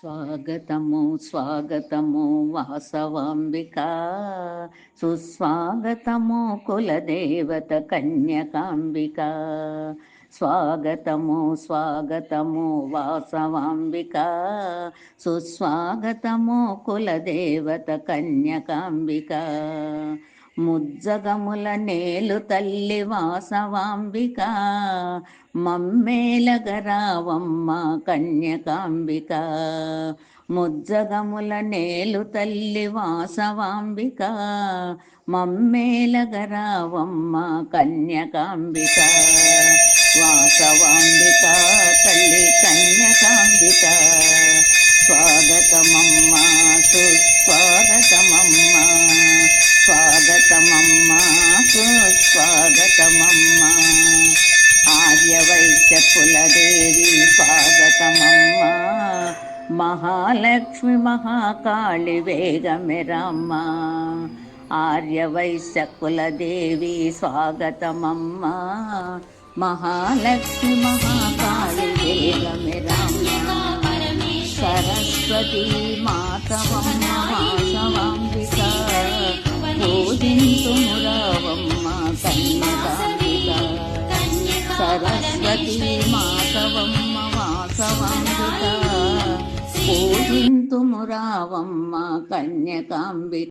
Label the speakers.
Speaker 1: స్వాగతము స్వాగతము వాసవాంబిక, సుస్వాగతము కులదేవత కన్యకాంబిక. స్వాగతము స్వాగతము వాసవాంబిక, సుస్వాగతము కులదేవత కన్యకాంబిక. ముజ్జగముల నేలు తల్లి వాసవాంబిక, మమ్మేలగరావమ్మ కన్యకాంబిక. ముజ్జగముల నేలు తల్లి వాసవాంబిక, మమ్మేలగరావమ్మ కన్యకాంబిక. వాసవాంబిక తల్లి కన్యకాంబిక, స్వాగతమమ్మ సుస్వాగతమమ్మ. స్వాగతమమ్మ సుస్వాగతమమ్మ. ఆర్యవైశ్య కులదేవి స్వాగతమమ్మ. మహాలక్ష్మి మహాకాళి వేగమెరమ్మ. ఆర్యవైశ్య కులదేవి స్వాగతమమ్మ. మహాలక్ష్మి మహాకాళి వేగమెరమ్మ. సరస్వతి మాతవమ్మ వాసవాంబిక, పూజింతుమురావమ్మ కన్యకాంబిక. సరస్వతి మాతవమ్మ వాసవాంబిక, పూజింతుమురావమ్మ కన్యకాంబిక.